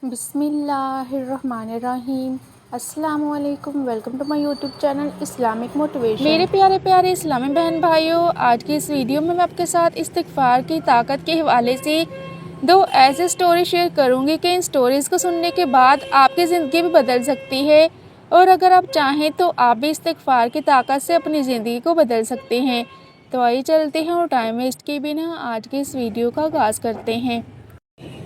بسم اللہ الرحمن الرحیم۔ السلام علیکم، welcome to my YouTube channel Islamic motivation. میرے پیارے پیارے اسلامی بہن بھائیوں، آج کی اس ویڈیو میں آپ کے ساتھ استغفار کی طاقت کے حوالے سے دو ایسے سٹوری شیئر کروں گی کہ ان سٹوریز کو سننے کے بعد آپ کی زندگی بھی بدل سکتی ہے، اور اگر آپ چاہیں تو آپ بھی استغفار کی طاقت سے اپنی زندگی کو بدل سکتے ہیں۔ تو آئیے چلتے ہیں اور ٹائم ویسٹ کے بنا آج کی اس ویڈیو کا آغاز کرتے ہیں۔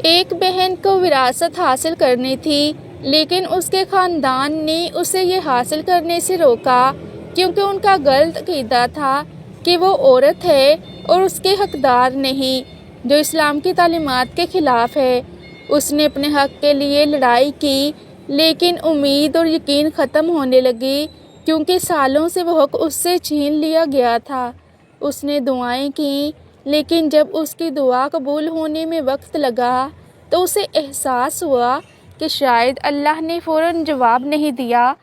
ایک بہن کو وراثت حاصل کرنی تھی، لیکن اس کے خاندان نے اسے یہ حاصل کرنے سے روکا کیونکہ ان کا غلط عقیدہ تھا کہ وہ عورت ہے اور اس کے حقدار نہیں، جو اسلام کی تعلیمات کے خلاف ہے۔ اس نے اپنے حق کے لیے لڑائی کی، لیکن امید اور یقین ختم ہونے لگی کیونکہ سالوں سے وہ حق اس سے چھین لیا گیا تھا۔ اس نے دعائیں کیں، لیکن جب اس کی دعا قبول ہونے میں وقت لگا تو اسے احساس ہوا کہ شاید اللہ نے فوراً جواب نہیں دیا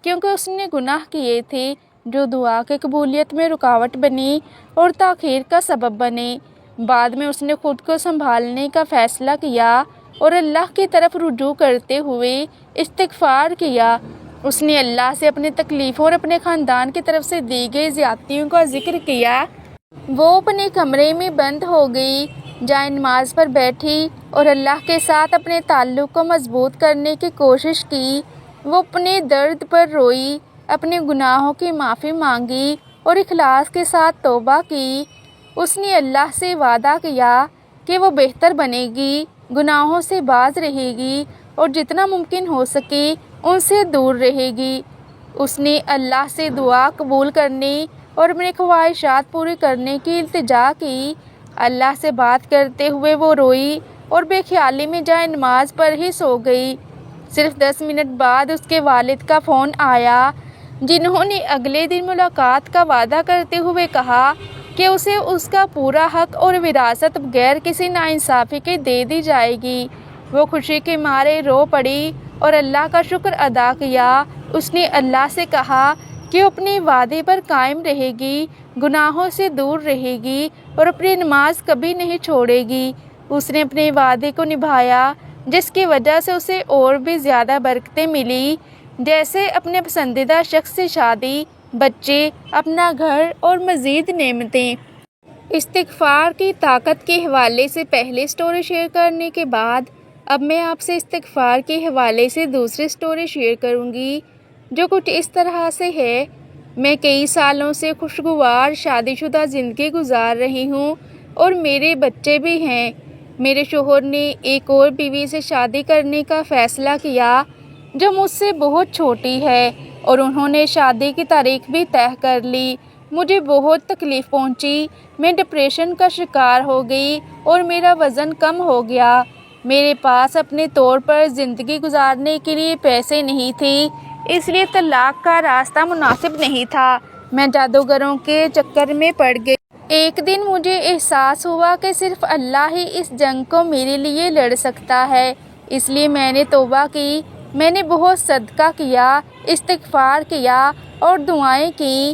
کیونکہ اس نے گناہ کیے تھے جو دعا کی قبولیت میں رکاوٹ بنی اور تاخیر کا سبب بنے۔ بعد میں اس نے خود کو سنبھالنے کا فیصلہ کیا اور اللہ کی طرف رجوع کرتے ہوئے استغفار کیا۔ اس نے اللہ سے اپنی تکلیفوں اور اپنے خاندان کی طرف سے دی گئی زیادتیوں کا ذکر کیا۔ وہ اپنے کمرے میں بند ہو گئی، جائے نماز پر بیٹھی اور اللہ کے ساتھ اپنے تعلق کو مضبوط کرنے کی کوشش کی۔ وہ اپنے درد پر روئی، اپنے گناہوں کی معافی مانگی اور اخلاص کے ساتھ توبہ کی۔ اس نے اللہ سے وعدہ کیا کہ وہ بہتر بنے گی، گناہوں سے باز رہے گی اور جتنا ممکن ہو سکے ان سے دور رہے گی۔ اس نے اللہ سے دعا قبول کرنے اور اپنی خواہشات پوری کرنے کی التجا کی۔ اللہ سے بات کرتے ہوئے وہ روئی اور بے خیالی میں جائے نماز پر ہی سو گئی۔ صرف 10 منٹ بعد اس کے والد کا فون آیا، جنہوں نے اگلے دن ملاقات کا وعدہ کرتے ہوئے کہا کہ اسے اس کا پورا حق اور وراثت بغیر کسی ناانصافی کے دے دی جائے گی۔ وہ خوشی کے مارے رو پڑی اور اللہ کا شکر ادا کیا۔ اس نے اللہ سے کہا کہ وہ اپنے وعدے پر قائم رہے گی، گناہوں سے دور رہے گی اور اپنی نماز کبھی نہیں چھوڑے گی۔ اس نے اپنے وعدے کو نبھایا، جس کی وجہ سے اسے اور بھی زیادہ برکتیں ملی، جیسے اپنے پسندیدہ شخص سے شادی، بچے، اپنا گھر اور مزید نعمتیں۔ استغفار کی طاقت کے حوالے سے پہلی سٹوری شیئر کرنے کے بعد اب میں آپ سے استغفار کے حوالے سے دوسری سٹوری شیئر کروں گی، جو کچھ اس طرح سے ہے۔ میں کئی سالوں سے خوشگوار شادی شدہ زندگی گزار رہی ہوں اور میرے بچے بھی ہیں۔ میرے شوہر نے ایک اور بیوی سے شادی کرنے کا فیصلہ کیا جو مجھ سے بہت چھوٹی ہے، اور انہوں نے شادی کی تاریخ بھی طے کر لی۔ مجھے بہت تکلیف پہنچی، میں ڈپریشن کا شکار ہو گئی اور میرا وزن کم ہو گیا۔ میرے پاس اپنے طور پر زندگی گزارنے کے لیے پیسے نہیں تھے، اس لیے طلاق کا راستہ مناسب نہیں تھا۔ میں جادوگروں کے چکر میں پڑ گئی۔ ایک دن مجھے احساس ہوا کہ صرف اللہ ہی اس جنگ کو میرے لیے لڑ سکتا ہے، اس لیے میں نے توبہ کی۔ میں نے بہت صدقہ کیا، استغفار کیا اور دعائیں کیں۔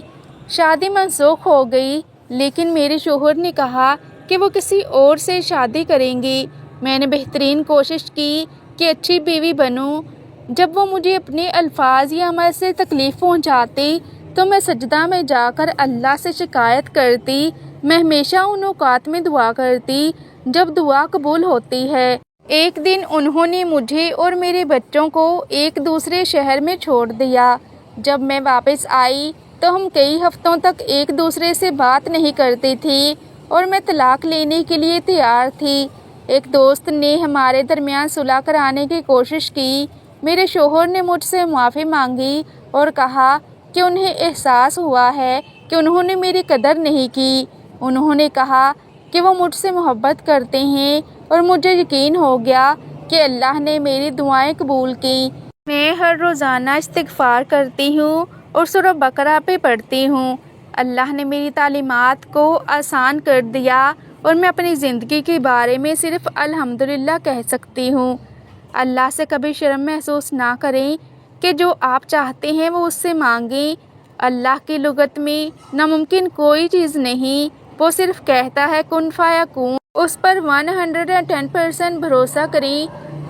شادی منسوخ ہو گئی، لیکن میرے شوہر نے کہا کہ وہ کسی اور سے شادی کریں گی۔ میں نے بہترین کوشش کی کہ اچھی بیوی بنوں۔ جب وہ مجھے اپنے الفاظ یا عمل سے تکلیف پہنچاتی تو میں سجدہ میں جا کر اللہ سے شکایت کرتی۔ میں ہمیشہ ان اوقات میں دعا کرتی جب دعا قبول ہوتی ہے۔ ایک دن انہوں نے مجھے اور میرے بچوں کو ایک دوسرے شہر میں چھوڑ دیا۔ جب میں واپس آئی تو ہم کئی ہفتوں تک ایک دوسرے سے بات نہیں کرتی تھی اور میں طلاق لینے کے لیے تیار تھی۔ ایک دوست نے ہمارے درمیان صلح کرانے کی کوشش کی۔ میرے شوہر نے مجھ سے معافی مانگی اور کہا کہ انہیں احساس ہوا ہے کہ انہوں نے میری قدر نہیں کی۔ انہوں نے کہا کہ وہ مجھ سے محبت کرتے ہیں اور مجھے یقین ہو گیا کہ اللہ نے میری دعائیں قبول کیں۔ میں ہر روزانہ استغفار کرتی ہوں اور سورہ بقرہ پہ پڑھتی ہوں۔ اللہ نے میری تعلیمات کو آسان کر دیا اور میں اپنی زندگی کے بارے میں صرف الحمدللہ کہہ سکتی ہوں۔ اللہ سے کبھی شرم محسوس نہ کریں کہ جو آپ چاہتے ہیں وہ اس سے مانگیں۔ اللہ کی لغت میں ناممکن کوئی چیز نہیں، وہ صرف کہتا ہے کن فیکون۔ اس پر 110% بھروسہ کریں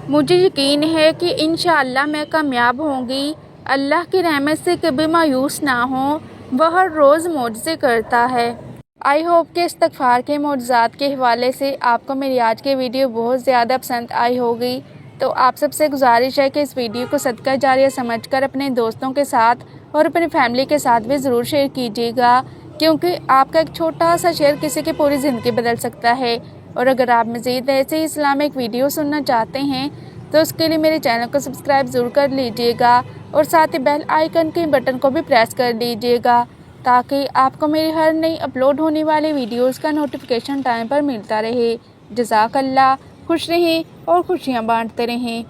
مجھے یقین ہے کہ انشاءاللہ میں کامیاب ہوں گی۔ اللہ کی رحمت سے کبھی مایوس نہ ہوں، وہ ہر روز معجزے کرتا ہے۔ آئی ہوپ کہ استغفار کے معجزات کے حوالے سے آپ کو میری آج کی ویڈیو بہت زیادہ پسند آئی ہوگی۔ تو آپ سب سے گزارش ہے کہ اس ویڈیو کو صدقہ جاریہ سمجھ کر اپنے دوستوں کے ساتھ اور اپنی فیملی کے ساتھ بھی ضرور شیئر کیجیے گا، کیونکہ آپ کا ایک چھوٹا سا شیئر کسی کی پوری زندگی بدل سکتا ہے۔ اور اگر آپ مزید ایسے اسلامک ویڈیو سننا چاہتے ہیں تو اس کے لیے میرے چینل کو سبسکرائب ضرور کر لیجیے گا اور ساتھ ہی بیل آئیکن کے بٹن کو بھی پریس کر لیجیے گا، تاکہ آپ کو میری ہر نئی اپلوڈ ہونے والی ویڈیوز کا نوٹیفیکیشن ٹائم پر ملتا رہے۔ جزاک اللہ، خوش رہیں اور خوشیاں بانٹتے رہیں۔